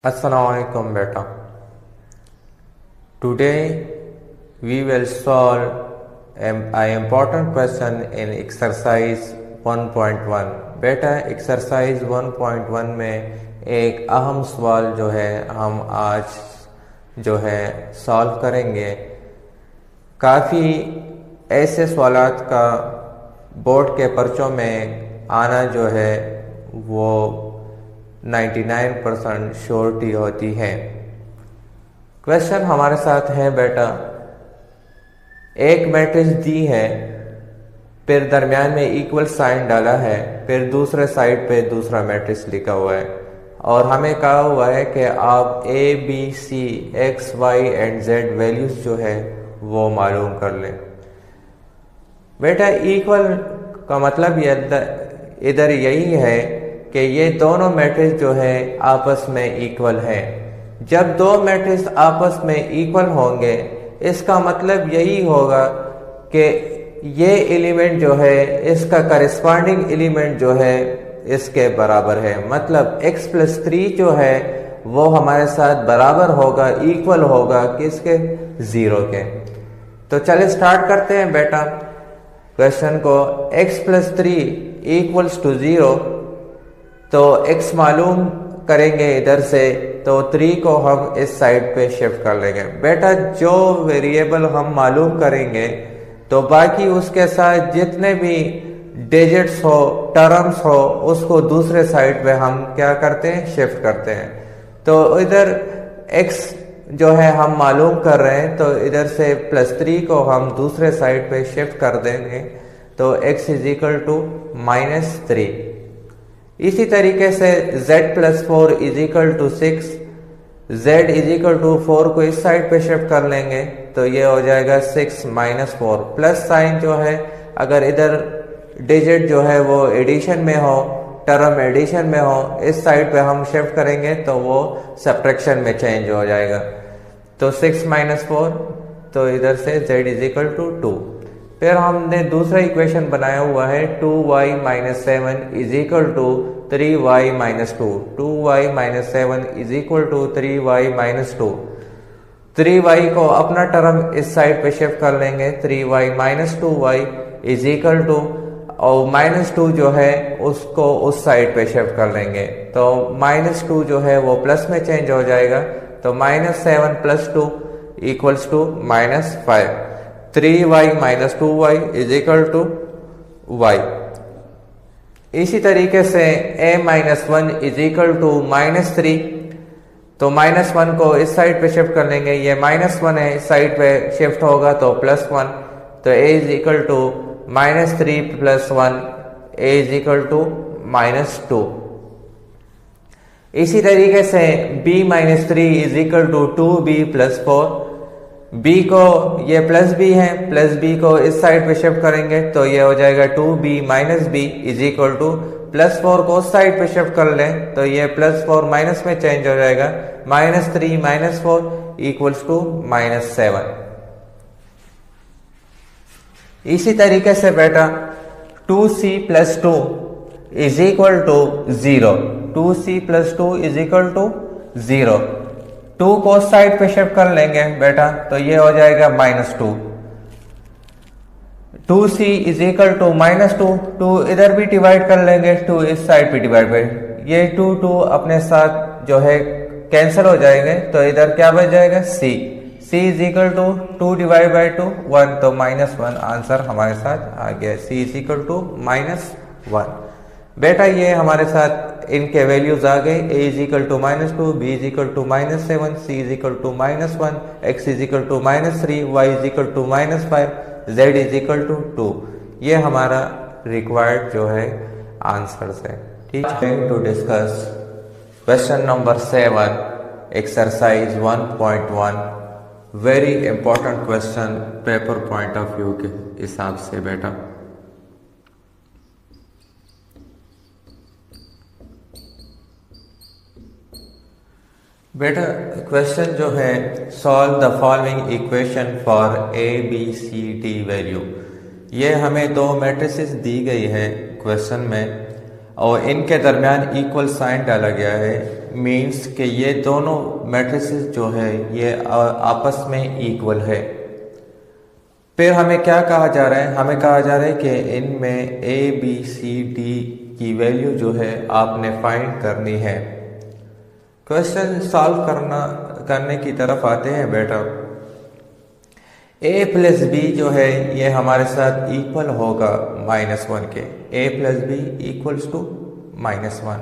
Assalamualaikum beta. Today we will solve an important question in exercise 1.1. बेटा exercise 1.1 में एक अहम सवाल जो है हम आज जो है सॉल्व करेंगे। काफ़ी ऐसे सवालात का बोर्ड के पर्चों में आना जो है वो 99% श्योरिटी होती है। क्वेश्चन हमारे साथ है बेटा, एक मैट्रिक्स दी है, फिर दरमियान में इक्वल साइन डाला है, फिर दूसरे साइड पे दूसरा मैट्रिक्स लिखा हुआ है और हमें कहा हुआ है कि आप A B C X Y and Z values जो है वो मालूम कर लें। बेटा इक्वल का मतलब इधर यही है कि ये दोनों मैट्रिक्स जो है आपस में इक्वल हैं। जब दो मैट्रिक्स आपस में इक्वल होंगे इसका मतलब यही होगा कि ये एलिमेंट जो है इसका करस्पॉन्डिंग एलिमेंट जो है इसके बराबर है। मतलब x+3 जो है वो हमारे साथ बराबर होगा, इक्वल होगा किसके, 0 के। तो चलिए स्टार्ट करते हैं बेटा क्वेश्चन को। x+3 = 0, तो x मालूम करेंगे इधर से, तो 3 को हम इस साइड पे शिफ्ट कर लेंगे। बेटा जो वेरिएबल हम मालूम करेंगे तो बाकी उसके साथ जितने भी डिजिट्स हो, टर्म्स हो, उसको दूसरे साइड पे हम क्या करते हैं, शिफ्ट करते हैं। तो इधर x जो है हम मालूम कर रहे हैं, तो इधर से +3 को हम दूसरे साइड पे शिफ्ट कर देंगे, तो x = -3। इसी तरीके से z+4 = 6, z 4 को इस साइड पे शिफ्ट कर लेंगे, तो ये हो जाएगा 6 - 4। प्लस साइन जो है अगर इधर डिजिट जो है वो एडिशन में हो, टर्म एडिशन में हो, इस साइड पे हम शिफ्ट करेंगे तो वो सब्ट्रैक्शन में चेंज हो जाएगा। तो 6 - 4, तो इधर से z 2। फिर हमने दूसरा इक्वेशन बनाया हुआ है 2y - 7 = 3y - 2। 2y - 7 = 3y - 2। 3y को अपना टर्म इस साइड पे शिफ्ट कर लेंगे, 3y - 2y और -2 जो है उसको उस साइड पे शिफ्ट कर लेंगे, तो -2 जो है वो प्लस में चेंज हो जाएगा, तो -7 + 2 = -5। 3y - 2y = y। इसी तरीके से a - 1 = -3, तो -1 को इस साइड पे शिफ्ट कर लेंगे, ये -1 है, इस साइड पे शिफ्ट होगा तो +1, तो a = -3 + 1, a = -2। इसी तरीके से b - 3 = 2b + 4। b को ये +b है, +b को इस साइड पे शिफ्ट करेंगे, तो ये हो जाएगा 2b - b = +4 को उस साइड पे शिफ्ट कर लें, तो ये +4 माइनस में चेंज हो जाएगा, -3 - 4 = -7। इसी तरीके से बेटा 2c + 2 = 0। 2c + 2 = 0। 2 को साइड पे शिफ्ट कर लेंगे बेटा, तो ये हो जाएगा -2। 2c = -2, 2 इधर भी डिवाइड कर लेंगे, 2 इस साइड पे डिवाइड कर, ये 2 अपने साथ जो है कैंसिल हो जाएंगे, तो इधर क्या बच जाएगा, c = 2 / 2 1, तो -1 आंसर हमारे साथ आ गया, c = -1। बेटा ये हमारे साथ इनके वैल्यूज आ गए, a = -2, b = -7, c = -1, x = -3, y = -5, z = 2। ये हमारा रिक्वायर्ड जो है आंसर्स है। ठीक है, to discuss question number 7 exercise 1.1। Very important question paper point of view के हिसाब से बेटा। बेटा क्वेश्चन जो है, solve the following equation for a b c d value. ये हमें दो मैट्रिसेस दी गई है क्वेश्चन में और इनके दरमियान इक्वल साइन डाला गया है। मीन्स कि ये दोनों मैट्रिसेस जो है ये आपस में इक्वल है। फिर हमें क्या कहा जा रहा है, हमें कहा जा रहा है कि इनमें ए बी सी डी की वैल्यू जो है आपने फाइंड करनी है। क्वेश्चन सॉल्व करने की तरफ आते हैं बेटा। a प्लस बी जो है ये हमारे साथ इक्वल होगा -1 के। a plus B equals to -1।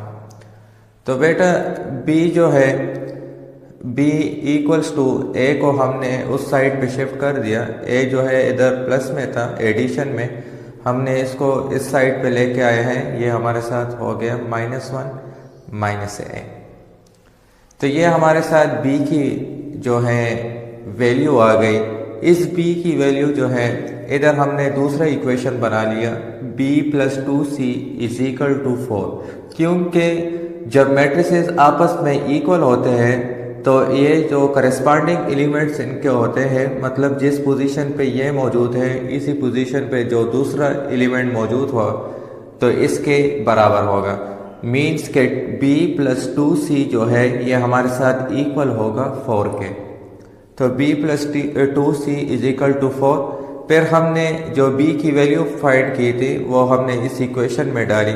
तो बेटा b जो है b इक्वल्स टू a को हमने उस साइड पे शिफ्ट कर दिया। a जो है इधर प्लस में था, एडिशन में हमने इसको इस साइड पे लेके आए हैं। ये हमारे साथ हो गया -1 -a। तो ये हमारे साथ b की जो है वैल्यू आ गई। इस b की वैल्यू जो है इधर हमने दूसरा इक्वेशन बना लिया, b plus 2c is equal to 4। क्योंकि जब मैट्रिसेस आपस में इक्वल होते हैं तो ये जो करस्पॉन्डिंग एलिमेंट्स इनके होते हैं, मतलब जिस पोजीशन पे ये मौजूद है इसी पोजीशन पे जो दूसरा एलिमेंट मौजूद हो तो इसके बराबर होगा। मीन्स के b प्लस 2c जो है ये हमारे साथ इक्वल होगा 4 के। तो b plus 2c is equal to 4। फिर हमने जो b की वैल्यू फाइंड की थी वो हमने इस इक्वेशन में डाली।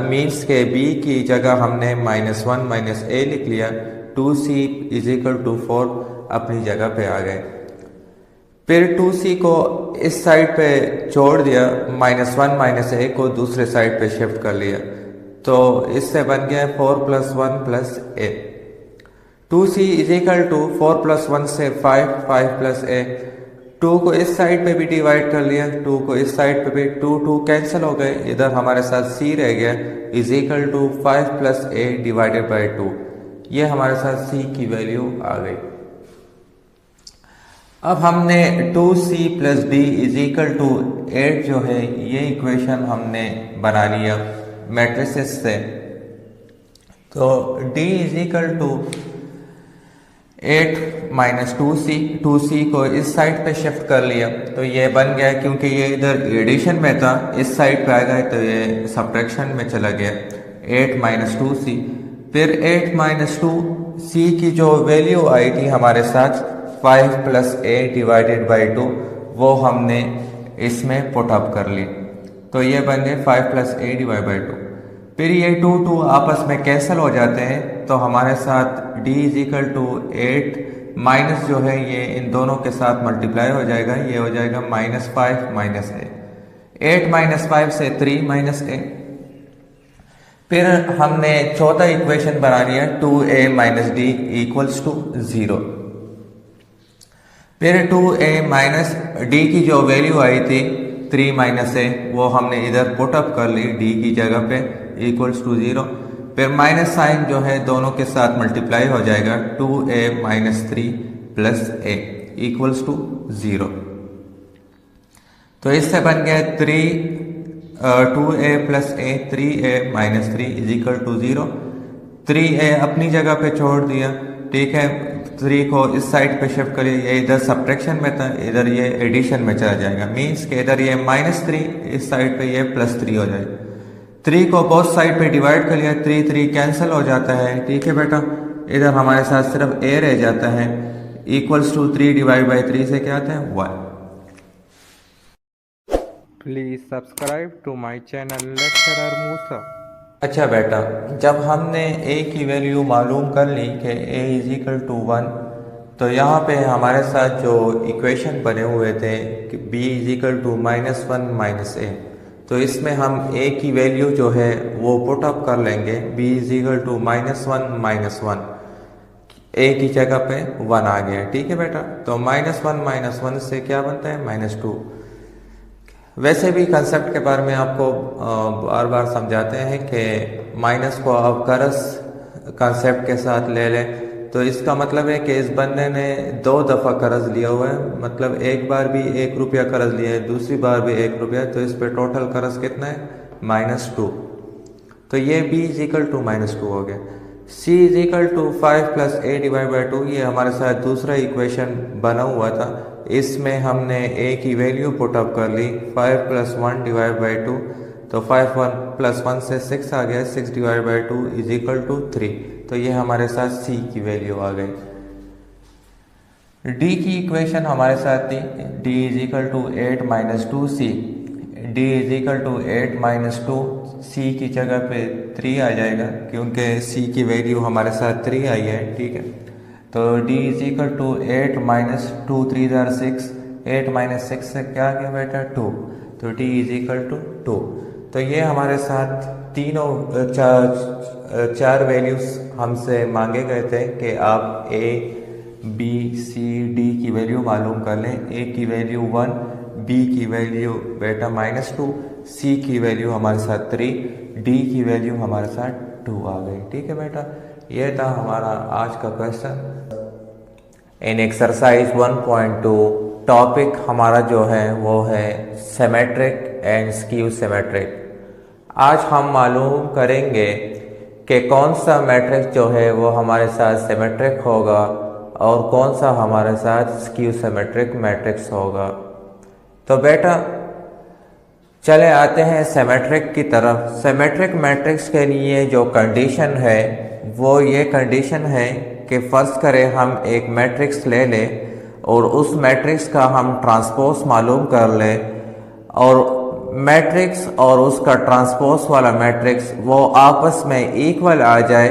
मीन्स के b की जगह हमने -1 -a लिख लिया। 2c इज इक्वल टू 4 अपनी जगह पे आ गए। फिर 2c को इस साइड पे छोड़ दिया, -1 -a को दूसरे साइड पे शिफ्ट कर लिया। तो इससे बन गया 4 + 1 + a। 2c is equal to 4 + 1 से 5 + a। 2 को इस साइड पे भी डिवाइड कर लिया, 2 को इस साइड पे भी 2 कैंसिल हो गए, इधर हमारे साथ c रह गया is equal to 5 + a divided by 2। ये हमारे साथ c की वैल्यू आ गई। अब हमने 2c + d is equal to 8 जो है ये इक्वेशन हमने बना लिया मैट्रिसेस से। तो d is equal to 8 - 2c को इस साइड पे शिफ्ट कर लिया तो ये बन गया, क्योंकि ये इधर एडिशन में था इस साइड पे आ गया तो ये सब्ट्रैक्शन में चला गया। 8 - 2c। फिर 8 - 2c की जो वैल्यू आई थी हमारे साथ 5 + a डिवाइडेड बाई 2 वो हमने इसमें पुट अप कर ली। तो ये बन गए 5 + a डिवाइड बाई 2। फिर ये 2 आपस में कैंसिल हो जाते हैं तो हमारे साथ d is equal to 8 minus जो है ये इन दोनों के साथ मल्टीप्लाई हो जाएगा, ये हो जाएगा -5 - a। 8 - 5 से 3 - a। फिर हमने चौथा इक्वेशन बना लिया 2a - d इक्वल्स टू 0। फिर 2a - d की जो वैल्यू आई थी 3 - a वो हमने इधर पुट अप कर ली d की जगह पे इक्वल्स टू 0। फिर माइनस साइन जो है दोनों के साथ मल्टीप्लाई हो जाएगा 2a - 3 + a इक्वल्स टू 0। तो इससे बन गया 2a + a 3a - 3 is equal to 0। 3a अपनी जगह पे छोड़ दिया, ठीक है। 3 को इस साइड पे शिफ्ट करिए, ये इधर सब्ट्रैक्शन में था, इधर ये एडिशन में चला जाएगा। मीन्स के इधर ये -3 इस साइड पे ये +3 हो जाएगा। 3 को बोथ साइड पे डिवाइड कर लिया, 3 कैंसिल हो जाता है, ठीक है बेटा। इधर हमारे साथ सिर्फ a रह जाता है इक्वल्स टू 3 डिवाइड बाई 3 से क्या आता है 1। Please subscribe to my channel lecturer Musa. अच्छा बेटा, जब हमने a की वैल्यू मालूम कर ली कि a इज इक्वल टू 1 तो यहाँ पे हमारे साथ जो इक्वेशन बने हुए थे कि b is equal to -1 - a, तो इसमें हम a की वैल्यू जो है वो पुट अप कर लेंगे। b is equal to -1 - 1, a की जगह पे 1 आ गया, ठीक है बेटा। तो -1 - 1 से क्या बनता है -2। वैसे भी कंसेप्ट के बारे में आपको बार बार समझाते हैं कि माइनस को आप कर्ज कंसेप्ट के साथ ले लें तो इसका मतलब है कि इस बंदे ने 2 दफ़ा कर्ज लिया हुआ है, मतलब एक बार भी 1 रुपया कर्ज लिया है, दूसरी बार भी 1 रुपया, तो इस पे टोटल कर्ज कितना है -2। तो ये b इज इक्वल टू -2 हो गया। c is equal to 5 + a divide by 2, ये हमारे साथ दूसरा इक्वेशन बना हुआ था। इसमें हमने a की वैल्यू पुट अप कर ली 5 + 1 डिवाइड बाई 2, तो तो 5 1 प्लस 1 से 6 आ गया, 6 divide by 2 is equal to 3। तो ये हमारे साथ सी की वैल्यू आ गई। डी की इक्वेशन हमारे साथ थी D is equal to 8 minus 2 C. D is equal to 8 minus 2, C की जगह पे 3 आ जाएगा क्योंकि सी की वैल्यू हमारे साथ 3 आई है, ठीक है। तो D is equal to 8 minus 2 3 जार 6, 8 माइनस 6 से क्या आ गया बेटा 2, तो डी इज इक्वल टू 2। तो ये हमारे साथ तीनों चार वैल्यूज हमसे मांगे गए थे कि आप ए बी सी डी की वैल्यू मालूम कर लें। ए की वैल्यू 1, बी की वैल्यू बेटा -2, सी की वैल्यू हमारे साथ 3, डी की वैल्यू हमारे साथ 2 आ गई, ठीक है बेटा। ये था हमारा आज का क्वेश्चन। इन एक्सरसाइज 1.2 टॉपिक हमारा जो है वो है सिमेट्रिक एंड स्क्यू सिमेट्रिक। आज हम मालूम करेंगे कि कौन सा मैट्रिक्स जो है वो हमारे साथ सिमेट्रिक होगा और कौन सा हमारे साथ स्क्यू सिमेट्रिक मैट्रिक्स होगा। तो बेटा चले आते हैं सिमेट्रिक की तरफ। सिमेट्रिक मैट्रिक्स के लिए जो कंडीशन है वो ये कंडीशन है कि फर्ज करें हम एक मैट्रिक्स ले लें और उस मैट्रिक्स का हम ट्रांसपोज मालूम कर लें और मैट्रिक्स और उसका ट्रांसपोज वाला मैट्रिक्स वो आपस में इक्वल आ जाए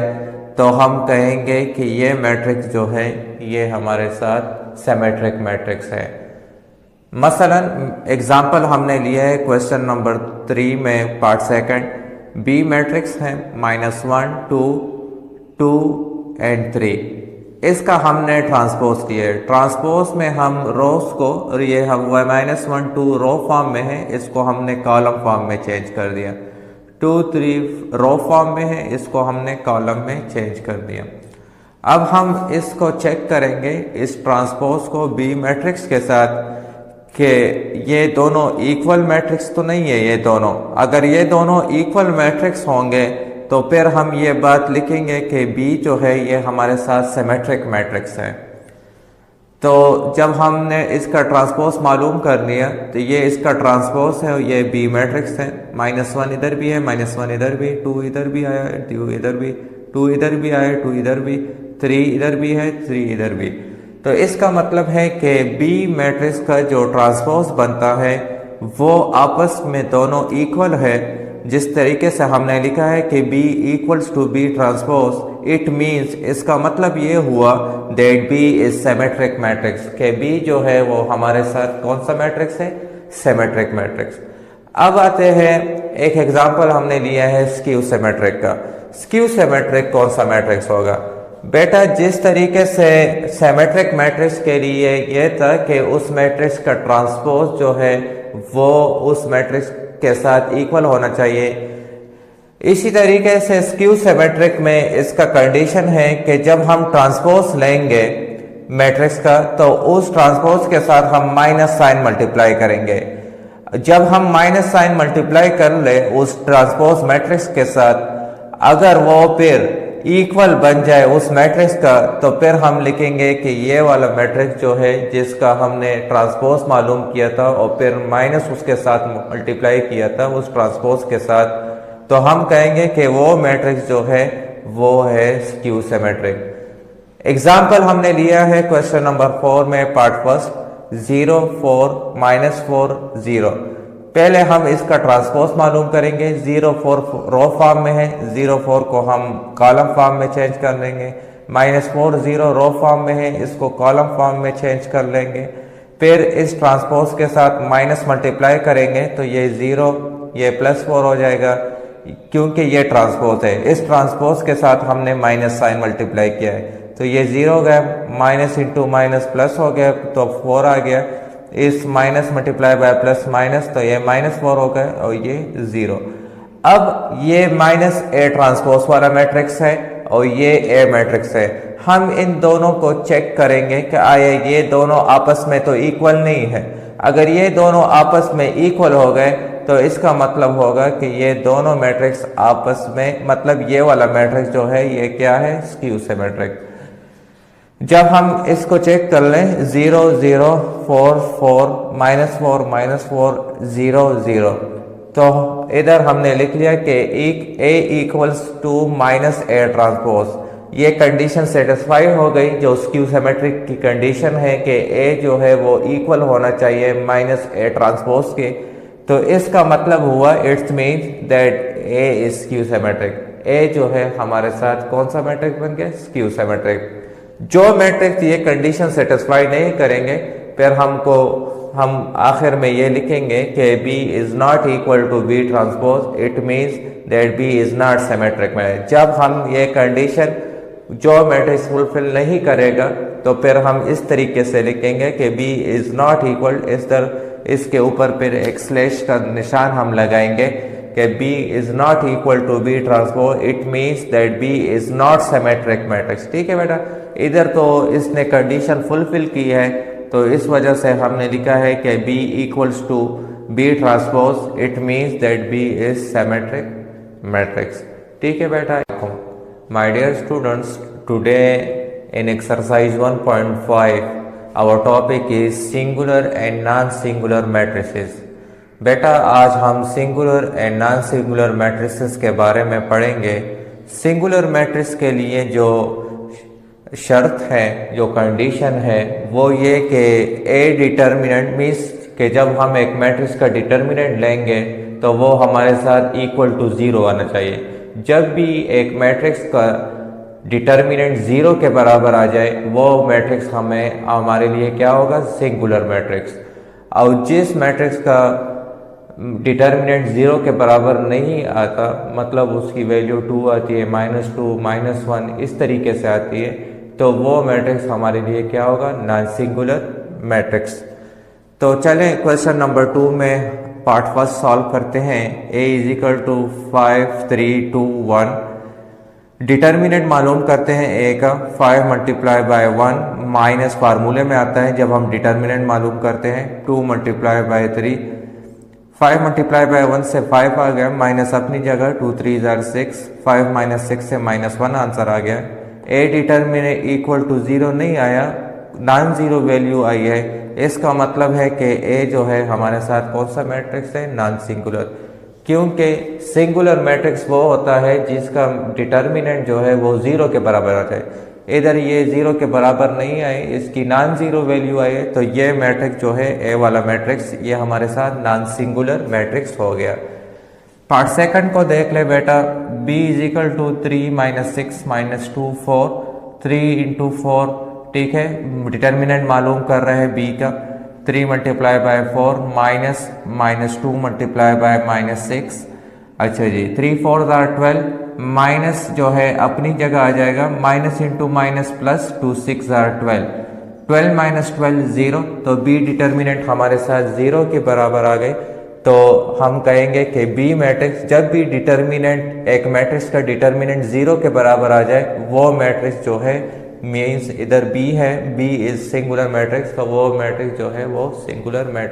तो हम कहेंगे कि ये मैट्रिक्स जो है ये हमारे साथ सिमेट्रिक मैट्रिक्स है। मसलन एग्जांपल हमने लिया है क्वेश्चन नंबर 3 में पार्ट सेकंड। बी मैट्रिक्स है -1 2 2 एंड 3। इसका हमने ट्रांसपोज किया है। ट्रांसपोज में हम रोज को, और ये हम -1 2 रो फॉर्म में है, इसको हमने कॉलम फॉर्म में चेंज कर दिया। 2 3 रो फॉर्म में है, इसको हमने कॉलम में चेंज कर दिया। अब हम इसको चेक करेंगे इस ट्रांसपोज को बी मैट्रिक्स के साथ कि ये दोनों इक्वल मैट्रिक्स तो नहीं है। ये दोनों, अगर ये दोनों इक्वल मैट्रिक्स होंगे तो फिर हम ये बात लिखेंगे कि बी जो है ये हमारे साथ सिमेट्रिक मैट्रिक्स है। तो जब हमने इसका ट्रांसपोज मालूम कर लिया तो ये इसका ट्रांसपोज है, ये बी मैट्रिक्स है। -1 इधर भी है, -1 इधर भी, 2 इधर भी आया है, 2 इधर भी, 2 इधर भी आया, 2 इधर भी, 3 इधर भी है, 3 इधर भी। तो इसका मतलब है कि बी मैट्रिक्स का जो ट्रांसपोज बनता है वो आपस में दोनों इक्वल है। जिस तरीके से हमने लिखा है कि B equals to B transpose, it means, इसका मतलब ये हुआ that B is symmetric matrix, कि B जो है वो हमारे साथ कौन सा मैट्रिक्स है, सिमेट्रिक मैट्रिक्स। अब आते हैं एक एग्जांपल हमने लिया है स्क्यू सिमेट्रिक का। स्क्यू सिमेट्रिक कौन सा मैट्रिक्स होगा बेटा? जिस तरीके से सिमेट्रिक मैट्रिक्स के लिए ये था कि उस मैट्रिक्स का ट्रांसपोज जो है वो उस मैट्रिक्स के साथ इक्वल होना चाहिए, इसी तरीके से स्क्यू सिमेट्रिक में इसका कंडीशन है कि जब हम ट्रांसपोज लेंगे मैट्रिक्स का तो उस ट्रांसपोज के साथ हम माइनस साइन मल्टीप्लाई करेंगे। जब हम माइनस साइन मल्टीप्लाई कर ले उस ट्रांसपोज मैट्रिक्स के साथ, अगर वो फिर इक्वल बन जाए उस मैट्रिक्स का तो फिर हम लिखेंगे कि ये वाला मैट्रिक्स जो है जिसका हमने ट्रांसपोज मालूम किया था और फिर माइनस उसके साथ मल्टीप्लाई किया था उस ट्रांसपोज के साथ, तो हम कहेंगे कि वो मैट्रिक्स जो है वो है स्क्यू सिमेट्रिक। एग्जाम्पल हमने लिया है क्वेश्चन नंबर 4 में पार्ट फर्स्ट, 0 4 -4 0। पहले हम इसका ट्रांसपोज मालूम करेंगे। 0 4 रो फॉर्म में है, 0 4 को हम कॉलम फॉर्म में चेंज कर लेंगे। -4 0 रो फॉर्म में है, इसको कॉलम फॉर्म में चेंज कर लेंगे। फिर इस ट्रांसपोज के साथ माइनस मल्टीप्लाई करेंगे तो ये 0 ये +4 हो जाएगा क्योंकि ये ट्रांसपोज है। इस ट्रांसपोज के साथ हमने माइनस साइन मल्टीप्लाई किया है तो ये 0 गया, माइनस इंटू माइनस प्लस हो गया तो 4 आ गया। इस minus multiply by plus minus तो ये -4 हो गया और ये 0। अब ये -A ट्रांसपोज वाला मैट्रिक्स है और ये A मैट्रिक्स है। हम इन दोनों को चेक करेंगे कि आए ये दोनों आपस में तो इक्वल नहीं है। अगर ये दोनों आपस में इक्वल हो गए तो इसका मतलब होगा कि ये दोनों मैट्रिक्स आपस में, मतलब ये वाला मैट्रिक्स जो है ये क्या है, स्क्यू सिमेट्रिक। जब हम इसको चेक कर लें 0 0 4 4 -4 -4 0 0, तो इधर हमने लिख लिया कि A equals to minus A transpose, ये कंडीशन सेटिस्फाई हो गई जो स्क्यू सिमेट्रिक की कंडीशन है कि A जो है वो इक्वल होना चाहिए माइनस A ट्रांसपोज के। तो इसका मतलब हुआ it's means that A is skew symmetric. A जो है हमारे साथ कौन सा मैट्रिक्स बन गया? Skew symmetric. जो मैट्रिक्स ये कंडीशन सेटिस्फाई नहीं करेंगे फिर हम आखिर में ये लिखेंगे कि B is not equal to B transpose, it means that B is not symmetric matrix. जब हम ये कंडीशन जो मैट्रिक्स फुलफिल नहीं करेगा तो फिर हम इस तरीके से लिखेंगे कि B इज नॉट इक्वल, इसके ऊपर फिर एक स्लैश का निशान हम लगाएंगे कि B is not equal to B transpose, it means that B is not symmetric matrix. ठीक है बेटा, इधर तो इसने कंडीशन फुलफिल की है तो इस वजह से हमने लिखा है कि B equals to B transpose, it means that B is symmetric matrix. ठीक है बेटा। My dear students, today in exercise 1.5 our topic is singular and non-singular matrices। बेटा आज हम singular and non singular matrices के बारे में पढ़ेंगे। सिंगुलर मैट्रिक्स के लिए जो शर्त है, जो कंडीशन है वो ये कि ए डिटर्मिनेंट मीन्स कि जब हम एक मैट्रिक्स का डिटर्मिनेंट लेंगे तो वो हमारे साथ इक्वल टू 0 आना चाहिए। जब भी एक मैट्रिक्स का डिटर्मिनेंट 0 के बराबर आ जाए वो मैट्रिक्स हमारे लिए क्या होगा? Singular matrix. और जिस मैट्रिक्स का डिटर्मिनेंट 0 के बराबर नहीं आता, मतलब उसकी वैल्यू 2 आती है, -2, -1 इस तरीके से आती है, तो वो मैट्रिक्स हमारे लिए क्या होगा? Non singular matrix. तो चलें क्वेश्चन नंबर 2 में पार्ट फर्स्ट सॉल्व करते हैं। A is equal to 5, 3, 2, 1। Determinant मालूम करते हैं A का। 5 मल्टीप्लाई बाय 1 माइनस फार्मूले में आता है जब हम डिटर्मिनेंट मालूम करते हैं। 2 मल्टीप्लाई बाय 3, 5 मल्टीप्लाई बाय 1 से 5 आ गया, माइनस अपनी जगह, 2 3 जार 6, 5 माइनस 6 से -1 आंसर आ गया। A डिटर्मिनेंट इक्वल टू 0 नहीं आया, नॉन जीरो वैल्यू आई है। इसका मतलब है कि A जो है हमारे साथ कौन सा मैट्रिक्स है? Non singular. क्योंकि सिंगुलर मैट्रिक्स वो होता है जिसका डिटर्मिनेंट जो है वो 0 के बराबर आ जाए। इधर ये 0 के बराबर नहीं आए, इसकी नॉन जीरो वैल्यू आई है, तो ये मैट्रिक्स जो है A वाला मैट्रिक्स ये हमारे साथ नॉन सिंगुलर मैट्रिक्स हो गया। पार्ट सेकंड को देख ले बेटा। B is equal to 3 - 6 - 2 4, 3 × 4। ठीक है, डिटर्मिनेंट मालूम कर रहे हैं B का। 3 मल्टीप्लाई बाय 4 -2 मल्टीप्लाई बाय -6। अच्छा जी, 3 4 = 12, माइनस जो है अपनी जगह आ जाएगा, माइनस इंटू माइनस प्लस, 2 6 = 12, 12 - 12 0। तो B डिटर्मिनेंट हमारे साथ 0 के बराबर आ गए। तो हम कहेंगे कि B मैट्रिक्स, जब भी डिटर्मिनेंट एक मैट्रिक्स का डिटर्मिनेंट 0 के बराबर आ जाए वो मैट्रिक्स जो है मीन्स इधर B है, B इज सिंगुलर मैट्रिक्स, तो वो मैट्रिक्स जो है वो सिंगुलर मैट्रिक्स